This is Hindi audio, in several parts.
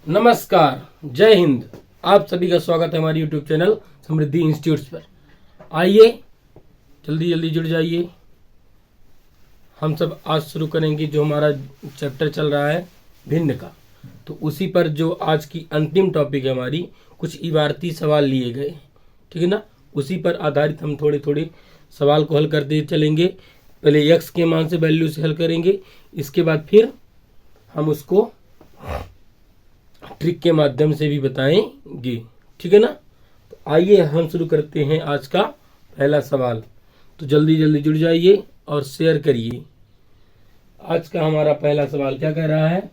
नमस्कार, जय हिंद। आप सभी का स्वागत है हमारी यूट्यूब चैनल समृद्धि इंस्टीट्यूट्स पर। आइए जल्दी जल्दी जुड़ जाइए। हम सब आज शुरू करेंगे जो हमारा चैप्टर चल रहा है भिन्न का। तो उसी पर जो आज की अंतिम टॉपिक है हमारी, कुछ इबारती सवाल लिए गए, ठीक है ना। उसी पर आधारित हम थोड़े थोड़े सवाल को हल करते चलेंगे। पहले एक्स के मान से वैल्यू से हल करेंगे, इसके बाद फिर हम उसको ट्रिक के माध्यम से भी बताएंगे, ठीक है ना। तो आइए हम शुरू करते हैं आज का पहला सवाल। तो जल्दी जल्दी जुड़ जाइए और शेयर करिए। आज का हमारा पहला सवाल क्या कह रहा है?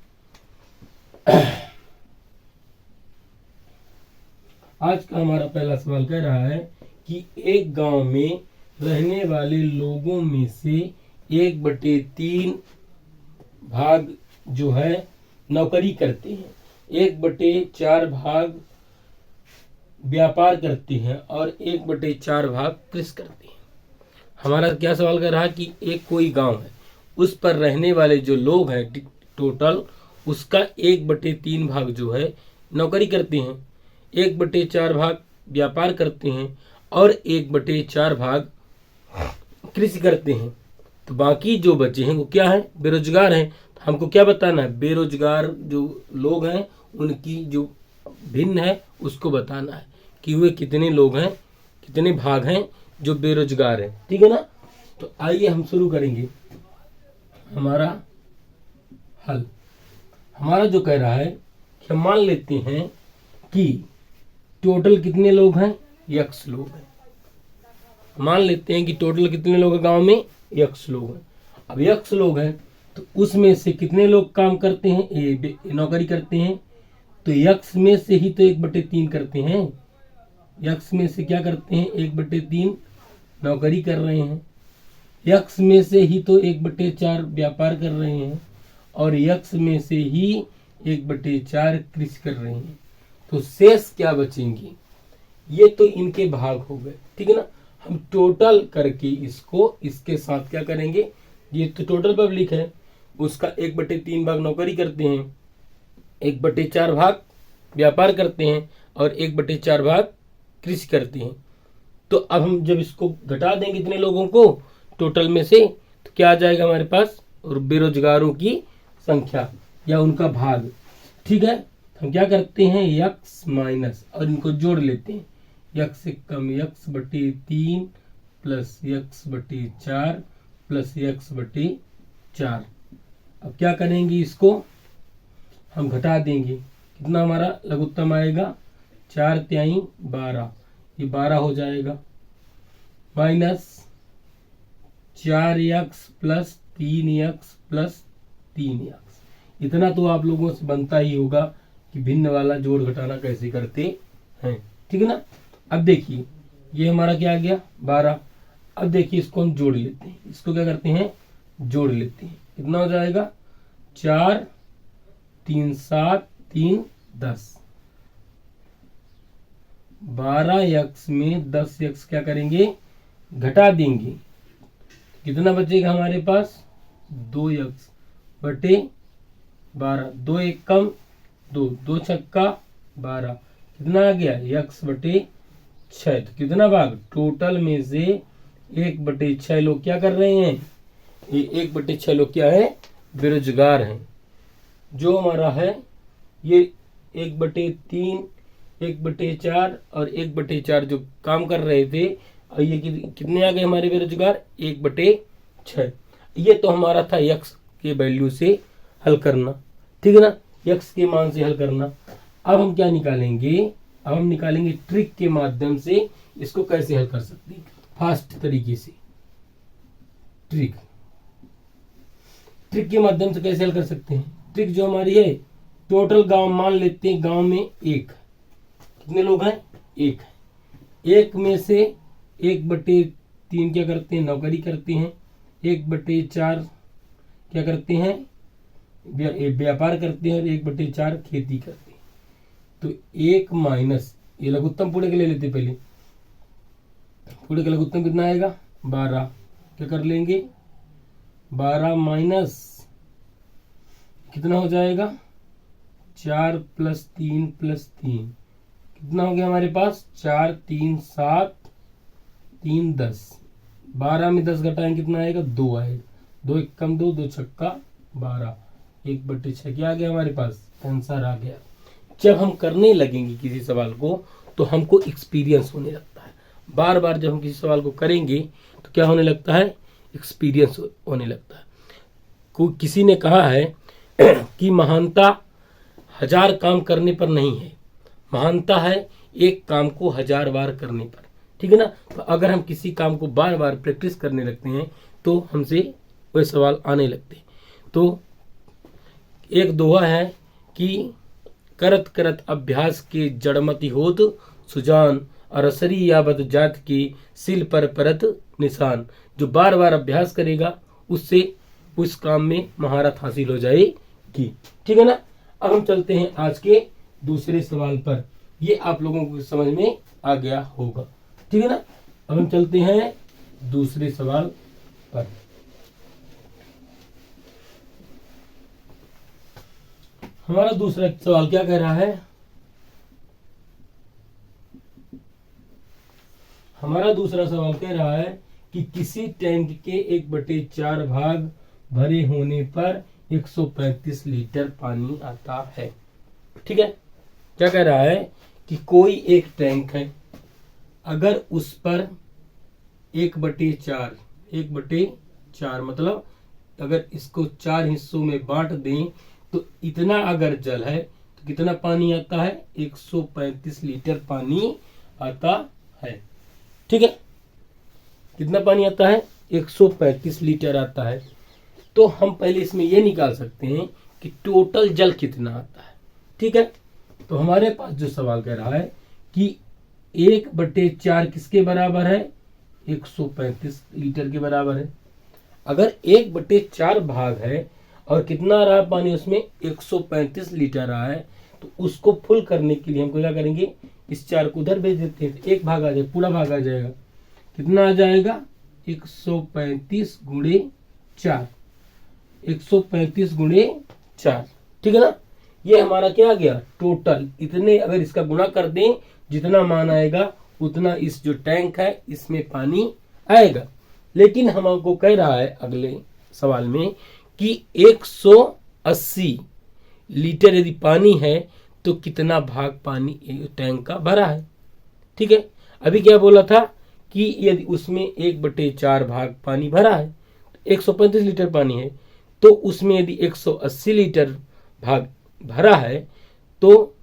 आज का हमारा पहला सवाल कह रहा है कि एक गांव में रहने वाले लोगों में से 1/3 भाग जो है नौकरी करते हैं, 1/4 भाग व्यापार करते हैं और 1/4 भाग कृषि करते हैं। हमारा क्या सवाल कर रहा है कि एक कोई गांव है, उस पर रहने वाले जो लोग हैं टोटल, उसका 1/3 भाग जो है नौकरी करते हैं, 1/4 भाग व्यापार करते हैं और 1/4 भाग कृषि करते हैं। तो बाकी जो बचे हैं वो क्या है? बेरोजगार हैं। तो हमको क्या बताना है? बेरोजगार जो लोग हैं उनकी जो भिन्न है उसको बताना है कि वे कितने लोग हैं, कितने भाग हैं जो बेरोजगार हैं, ठीक है ना। तो आइए हम शुरू करेंगे हमारा हल। हमारा जो कह रहा है कि हम मान लेते हैं कि टोटल कितने लोग हैं? x लोग हैं। मान लेते हैं कि टोटल कितने लोग हैं गांव में? x लोग हैं। अब x लोग हैं तो उसमें से कितने लोग काम करते हैं, नौकरी करते हैं? तो x में से ही तो 1/3 करते हैं। x में से क्या करते हैं? 1/3 नौकरी कर रहे हैं। x में से ही तो 1/4 व्यापार कर रहे हैं और x में से ही 1/4 कृषि कर रहे हैं। तो शेष क्या बचेंगे? ये तो इनके भाग हो गए, ठीक है ना। हम टोटल करके इसको इसके साथ क्या करेंगे? ये तो टोटल पब्लिक है, उसका 1/3 भाग नौकरी करते हैं, 1/4 भाग व्यापार करते हैं और 1/4 भाग कृषि करते हैं। तो अब हम जब इसको घटा देंगे इतने लोगों को टोटल में से, तो क्या आ जाएगा हमारे पास? और बेरोजगारों की संख्या या उनका भाग, ठीक है। हम क्या करते हैं? x माइनस और इनको जोड़ लेते हैं। x से कम x/3 plus x/4 plus x/4। अब क्या करेंगे? इसको हम घटा देंगे। कितना हमारा लघुत्तम आएगा? 4×3 12, ये 12 हो जाएगा, minus 4x plus 3x plus 3x। इतना तो आप लोगों से बनता ही होगा कि भिन्न वाला जोड़ घटाना कैसे करते हैं, ठीक है ना। अब देखिए ये हमारा क्या आ गया? 12। अब देखिए इसको हम जोड़ लेते हैं। इसको क्या करते हैं? जोड़ लेते हैं। कितना हो जाएगा? 4 3 7 3 10। 12x में 10x क्या करेंगे? घटा देंगे। कितना बचेगा हमारे पास? 2x बटे 12। 2 1 कम 2, 2 छक्का 12। कितना आ गया? x/6। तो कितना भाग? टोटल में से 1/6 लोग क्या कर रहे हैं? ये 1/6 लोग क्या है? बेरोजगार हैं। जो हमारा है ये 1/3, 1/4 और 1/4 जो काम कर रहे थे, और ये कितने आ गए हमारे बेरोजगार? 1/6। ये तो हमारा था x के वैल्यू से हल करना, ठीक है ना, x के मान से हल करना। अब हम क्या निकालेंगे? अब हम निकालेंगे ट्रिक के माध्यम से इसको कैसे हल कर सकते हैं फास्ट तरीके से। ट्रिक के माध्यम से कैसे हल कर सकते हैं? ट्रिक जो हमारी है, टोटल गांव मान लेते हैं, गांव में एक, कितने लोग हैं? एक। एक में से 1/3 क्या करते हैं? नौकरी करते हैं। 1/4 क्या करते हैं? व्यापार करते हैं और 1/4 खेती करते हैं। तो 1 माइनस, ये लघुत्तम पूरे के ले लेते पहले। पूरे का लघुत्तम कितना आएगा? 12। क्या कर लेंगे? 12 माइनस कितना हो जाएगा? 4 + 3 + 3 कितना हो गया हमारे पास? 4 3 7 3 10। 12 में 10 घटाएंगे कितना आएगा? 2 आएगा। 2 1 कम 2, 2 छक्का 12, 1/6 क्या आ गया हमारे पास? आंसर आ गया। जब हम करने लगेंगे किसी सवाल को तो हमको एक्सपीरियंस होने लगता है। बार बार जब हम किसी सवाल को करेंगे तो क्या होने लगता है? एक्सपीरियंस होने लगता है। किसी ने कहा है कि महानता 1000 काम करने पर नहीं है, महानता है एक काम को 1000 बार करने पर। ठीक है ना? तो अगर हम किसी काम को बार बार प्रैक्टिस करने लगते हैं तो हमसे वह सवाल आने लगते हैं। तो एक दोहा है कि करत करत अभ्यास के जड़मति होत सुजान, अरसरी यावत जात की सिल पर परत निशान। जो बार बार अभ्यास करेगा उससे उस काम में महारत हासिल हो जाएगी। ठीक है ना? अब हम चलते हैं आज के दूसरे सवाल पर। ये आप लोगों को समझ में आ गया होगा। ठीक है ना? अब हम चलते हैं दूसरे सवाल पर। हमारा दूसरा सवाल क्या कह रहा है? हमारा दूसरा सवाल कह रहा है कि किसी टैंक के 1/4 भाग भरे होने पर 135 लीटर पानी आता है। ठीक है? क्या कह रहा है कि कोई एक टैंक है, अगर उस पर 1/4 मतलब अगर इसको 4 हिस्सों में बांट दें तो इतना अगर जल है तो कितना पानी आता है? 135 लीटर पानी आता है। ठीक है? कितना पानी आता है? 135 लीटर आता है। तो हम पहले इसमें यह निकाल सकते हैं कि टोटल जल कितना आता है। ठीक है? तो हमारे पास जो सवाल कह रहा है कि 1/4 किसके बराबर है? 135 लीटर के बराबर है। अगर 1/4 भाग है और कितना आ रहा है पानी उसमें? 135 लीटर रहा है, तो उसको फुल करने के लिए हम क्या करेंगे? इस 4 को उधर भेज देते हैं, एक भाग आ जाए, पूरा भाग आ जाएगा। कितना आ जाएगा? 135 गुणे 4, 135 गुणे 4। ठीक है ना? ये हमारा क्या आ गया? टोटल। इतने अगर इसका गुणा कर दें, जितना मान आएगा उतना इस जो टैंक है इसमें पानी आएगा। लेकिन हमको कह रहा है अगले सवाल में कि 180 लीटर यदि पानी है तो कितना भाग पानी टैंक का भरा है। ठीक है? अभी क्या बोला था कि यदि उसमें 1/4 भाग पानी भरा है, 135 लीटर पानी है, तो उसमें यदि 180 लीटर भाग भरा है तो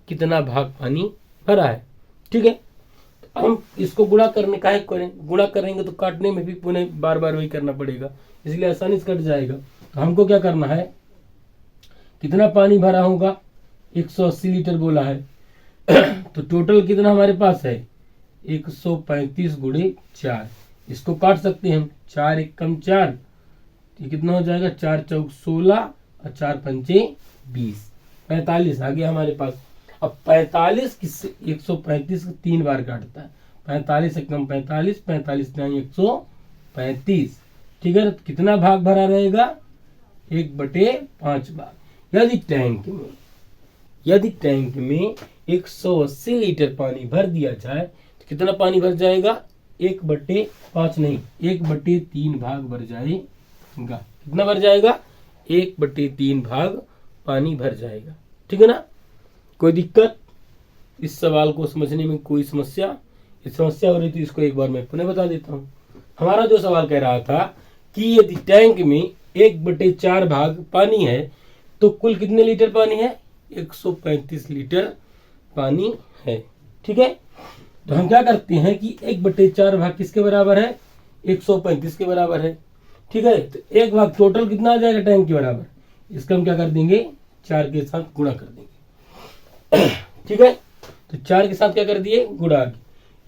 कितना भाग पानी भरा है। ठीक है? हम इसको गुणा करने का करें, गुणा करेंगे तो काटने में भी पुनः बार बार वही करना पड़ेगा, इसलिए आसानी से कट जाएगा। तो हमको क्या करना है? कितना पानी भरा होगा? 180 लीटर बोला है तो टोटल कितना हमारे पास है? 135 गुणे 4। इसको काट सकते हैं हम, 4 1 कम 4, ये कितना हो जाएगा? 4 चौक 16 और 4 पंचे 20, 45 आ गया हमारे पास। अब 45 किससे? 135 को 3 बार काटता है, 45 एकम 45, 45 नहीं 135। ठीक है? तो कितना भाग भरा रहेगा? 1/5 भाग। यदि टैंक में 180 लीटर पानी भर दिया जाए तो कितना पानी भर जाएगा? 1/5 नहीं, 1/3 भाग भर जाएगा। कितना भर जाएगा? 1/3 भाग पानी भर जाएगा। ठीक है ना? कोई दिक्कत? इस सवाल को समझने में कोई समस्या? इस समस्या हो रही थी, इसको एक बार मैं पुनः बता देता हूँ। हमारा जो सवाल कह रहा था कि यदि टैंक में 1/4 भाग पानी है तो कुल कितने लीटर पानी है? 135 लीटर पानी है। ठीक है? तो हम क्या करते हैं कि 1/4 भाग किसके बराबर है? 135 के बराबर है। ठीक है? तो एक भाग टोटल कितना आ जाएगा टैंक के बराबर? इसका हम क्या कर देंगे? 4 के साथ गुणा कर देंगे। ठीक है? तो 4 के साथ क्या कर दिए? गुणा।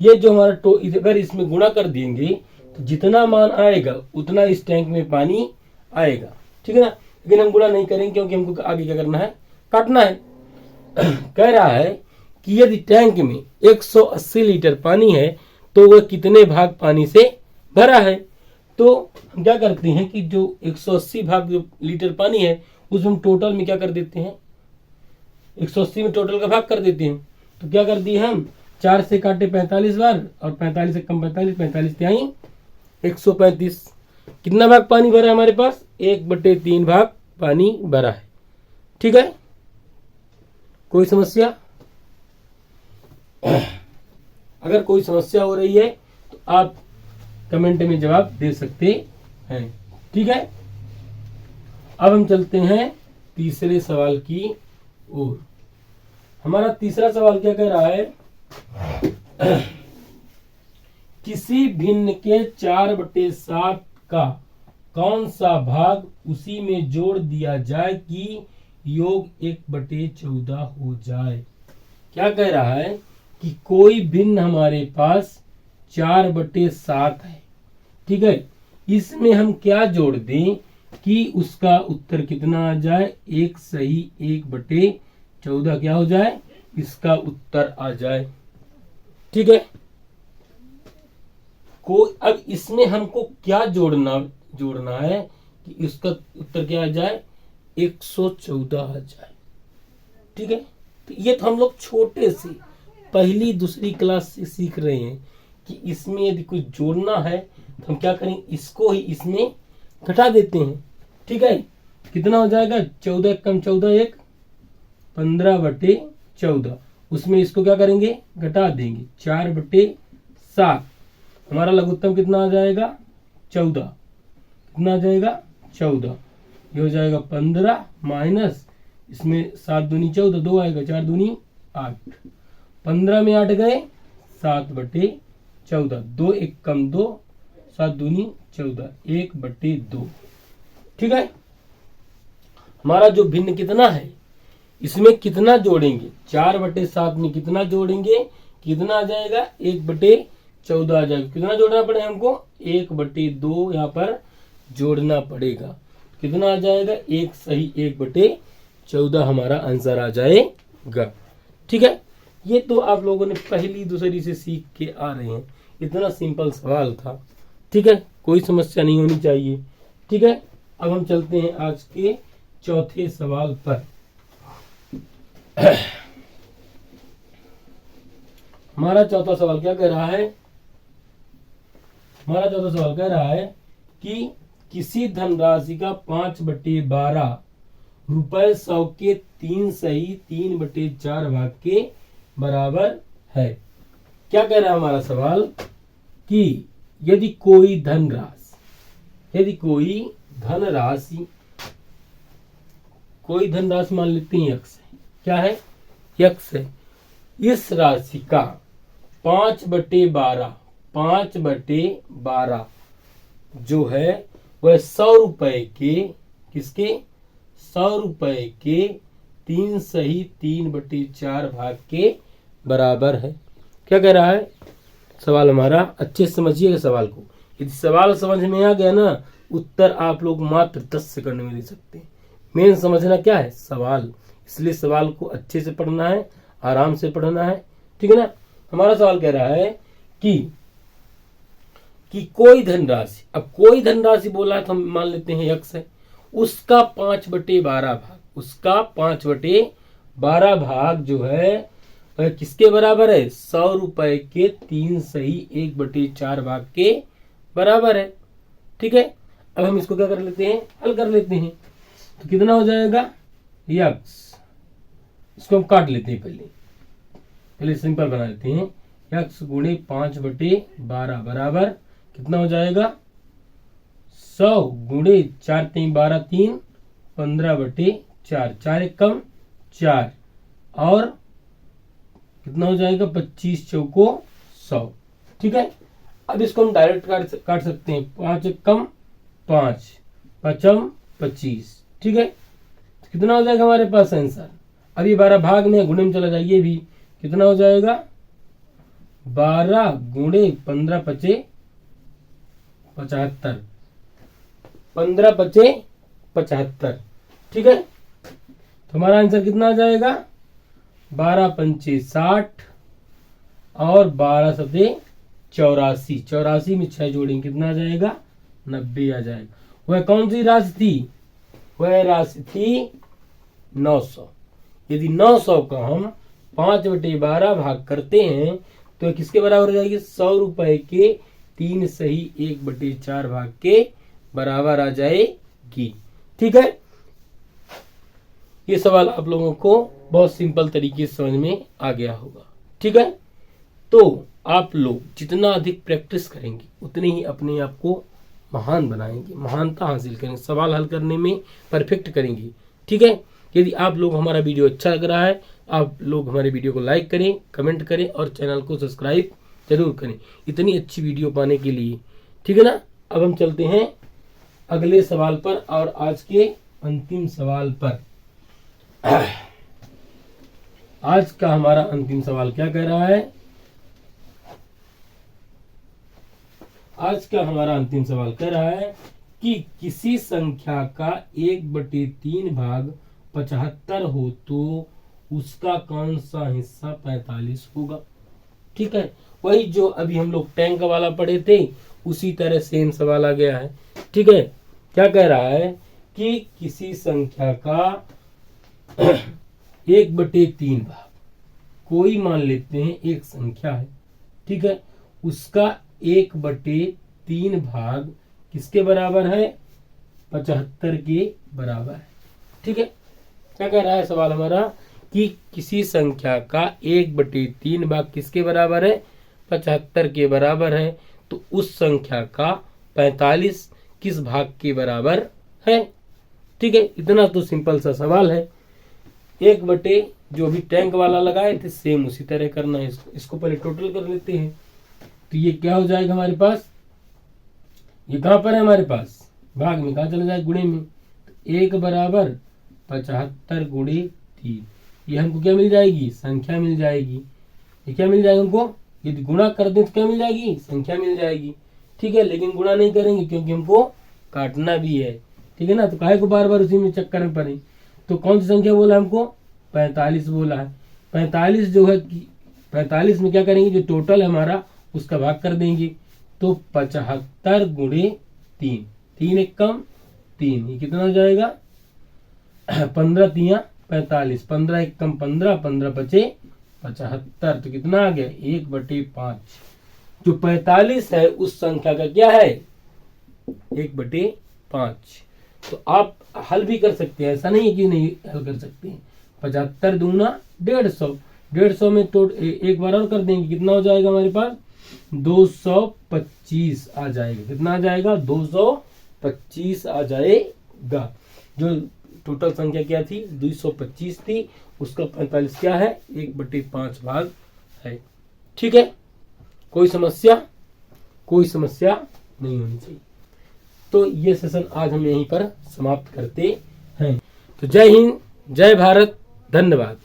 ये जो हमारा अगर इसमें गुणा कर देंगे तो जितना मान आएगा उतना इस टैंक में पानी आएगा। ठीक है ना? लेकिन हम गुणा नहीं करेंगे क्योंकि हमको आगे क्या करना है? काटना है। कह रहा है कि यदि टैंक में 180 लीटर पानी है तो वह कितने भाग पानी से भरा है। तो हम क्या करते हैं कि जो 180 भाग जो लीटर पानी है उसमें हम टोटल में क्या कर देते हैं? 180 में टोटल का भाग कर देते हैं। तो क्या कर दिए हम, 4 से काटे 45 बार और 45 से कम 45, 45 तिहाई 135। कितना भाग पानी भरा है हमारे पास, 1/3 भाग पानी भरा है। ठीक है, कोई समस्या? अगर कोई समस्या हो रही है तो आप कमेंट में जवाब दे सकते हैं। ठीक है, अब हम चलते हैं तीसरे सवाल की ओर। हमारा तीसरा सवाल क्या कह रहा है, किसी भिन्न के 4/7 का कौन सा भाग उसी में जोड़ दिया जाए कि योग 1/14 हो जाए। क्या कह रहा है कि कोई भिन्न हमारे पास 4/7 है। ठीक है, इसमें हम क्या जोड़ दें कि उसका उत्तर कितना आ जाए, एक सही 1/14 क्या हो जाए, इसका उत्तर आ जाए। ठीक है, अब इसमें हमको क्या जोड़ना है कि इसका उत्तर क्या आ जाए, 114 आ जाए। ठीक है, तो ये तो हम लोग छोटे से पहली दूसरी क्लास से सीख रहे हैं कि इसमें यदि कुछ जोड़ना है तो हम क्या करें, इसको ही इसमें घटा देते हैं। ठीक है, कितना हो जाएगा, 14 कम 14 1, 15/14। उसमें इसको क्या करेंगे, घटा देंगे, 4/7। हमारा लघुत्तम कितना आ जाएगा, 14। कितना आ जाएगा, 14। ये हो जाएगा 15 माइनस इसमें 7 दूनी 14, 2 आएगा, 4 दूनी 8। 15 में 8 गए, 7/14। 2 1 कम 2, 7 दूनी 14, 1/2। ठीक है, हमारा जो भिन्न कितना है, इसमें कितना जोड़ेंगे, 4/7 में कितना जोड़ेंगे, कितना आ जाएगा, 1/14 आ जाएगा। कितना जोड़ना पड़ेगा हमको, 1/2 यहाँ पर जोड़ना पड़ेगा। कितना आ जाएगा, एक सही 1/14 हमारा आंसर आ जाएगा। ठीक है, ये तो आप लोगों ने पहली दूसरी से सीख के आ रहे हैं, इतना सिंपल सवाल था। ठीक है, कोई समस्या नहीं होनी चाहिए। ठीक है, अब हम चलते हैं आज के चौथे सवाल पर। हमारा चौथा सवाल क्या कह रहा है, हमारा चौथा सवाल कह रहा है कि किसी धनराशि का 5/12 रुपए 100 के 3 सही 3/4 भाग के बराबर है। क्या कह रहा है हमारा सवाल कि यदि कोई धनराशि मान लेते हैं यक्स है, क्या है, यक्स है। इस राशि का 5/12 जो है वह 100 रुपए के, किसके, 100 रुपए के 3 सही 3/4 भाग के बराबर है। क्या कह रहा है सवाल हमारा, अच्छे से समझिएगा सवाल को। यदि सवाल समझ में आ गया ना, उत्तर आप लोग मात्र 10 सेकंड में दे सकते हैं। मेन समझना क्या है, सवाल, इसलिए सवाल को अच्छे से पढ़ना है, आराम से पढ़ना है। ठीक है ना, हमारा सवाल कह रहा है कि कोई धनराशि, अब कोई धनराशि बोला है तो हम मान लेते हैं यक्स है, उसका 5/12 भाग, उसका 5/12 भाग जो है वह किसके बराबर है, 100 रुपए के 3 सही 1/4 भाग के बराबर है। ठीक है, अब हम इसको क्या कर लेते हैं, हल कर लेते हैं। तो कितना हो जाएगा, यक्स, इसको हम काट लेते हैं, पहले सिंपल बना लेते हैं। यक्स गुणे 5/12 बराबर कितना हो जाएगा, 100 गुणे 4 3 12 3 15/4, 4 1 कम 4 और कितना हो जाएगा, 25 चौको 100। ठीक है, अब इसको हम डायरेक्ट काट सकते हैं, 5 1 कम 5, 5 25। ठीक है, तो कितना हो जाएगा हमारे पास आंसर। अब ये 12 भाग में गुणे में चला जाइए भी, कितना हो जाएगा, 12 गुणे 15 5 75, 15 5 75। ठीक है, तो हमारा आंसर कितना आ जाएगा, 12 पंचे 60 और 12 सते 84। 84 में 6 जोड़ेंगे, कितना आ जाएगा, 90 आ जाएगा। वह कौन सी राशि थी, वह राशि थी 900। यदि 900 का हम 5/12 भाग करते हैं तो किसके बराबर हो जाएगी? 100 रुपए के 3 सही 1/4 भाग के बराबर आ जाएगी। ठीक है, ये सवाल आप लोगों को बहुत सिंपल तरीके से समझ में आ गया होगा। ठीक है, तो आप लोग जितना अधिक प्रैक्टिस करेंगे उतने ही अपने आप को महान बनाएंगे, महानता हासिल करेंगे, सवाल हल करने में परफेक्ट करेंगे। ठीक है, यदि आप लोग हमारा वीडियो अच्छा लग रहा है, आप लोग हमारे वीडियो को लाइक करें, कमेंट करें और चैनल को सब्सक्राइब जरूर करें इतनी अच्छी वीडियो पाने के लिए। ठीक है ना, अब हम चलते हैं अगले सवाल पर और आज के अंतिम सवाल पर। आज का हमारा अंतिम सवाल क्या कह रहा है? आज का हमारा अंतिम सवाल कह रहा है कि किसी संख्या का 1/3 भाग 75 हो तो उसका कौन सा हिस्सा 45 होगा। ठीक है, वही जो अभी हम लोग टैंक वाला पढ़े थे उसी तरह सेम सवाल आ गया है। ठीक है, क्या कह रहा है कि किसी संख्या का 1/3 भाग, कोई मान लेते हैं एक संख्या है, ठीक है, उसका 1/3 भाग किसके बराबर है? 75 के बराबर है। ठीक है, क्या कह रहा है सवाल हमारा कि किसी संख्या का 1/3 भाग किसके बराबर है? 75 के बराबर है, तो उस संख्या का 45 किस भाग के बराबर है। ठीक है, इतना तो सिंपल सा सवाल है। 1/, जो भी टैंक वाला लगाए थे सेम उसी तरह करना है। इसको पहले टोटल कर लेते हैं, तो ये क्या हो जाएगा हमारे पास? ये कहां पर है हमारे पास? भाग में कहा चला जाए? गुणे में। तो 1 बराबर 75 गुणे 3, ये हमको क्या मिल जाएगी? संख्या मिल जाएगी। ये क्या मिल जाएगा हमको? यदि गुणा कर दें तो क्या मिल जाएगी? संख्या मिल जाएगी। ठीक है, लेकिन गुणा नहीं करेंगे क्योंकि हमको काटना भी है। ठीक है ना, तो काहे को बार बार उसी में चक्कर में पड़े। तो कौन सी संख्या बोला हमको? 45 बोला है। 45 जो है, 45 में क्या करेंगे? जो टोटल है हमारा उसका भाग कर देंगे, तो 75 गुणे 3, 3 एक कम 3, ये कितना हो जाएगा? 15 3 45, 15 एक कम 15, 15 बचे 75, तो कितना आ गया? 1/5। जो 45 है उस संख्या का क्या है? 1/5। तो आप हल भी कर सकते हैं, ऐसा नहीं है कि नहीं हल कर सकते हैं। 75 दूना 150, 150 में तो एक बार और कर देंगे, कितना हो जाएगा हमारे पास? 225 आ जाएगा। कितना आ जाएगा? 225 आ जाएगा। जो टोटल संख्या क्या थी? 225 थी, उसका 45 क्या है? 1/5 भाग है। ठीक है, कोई समस्या? कोई समस्या नहीं होनी चाहिए। तो ये सेशन आज हम यहीं पर समाप्त करते हैं। तो जय हिंद, जय भारत, धन्यवाद।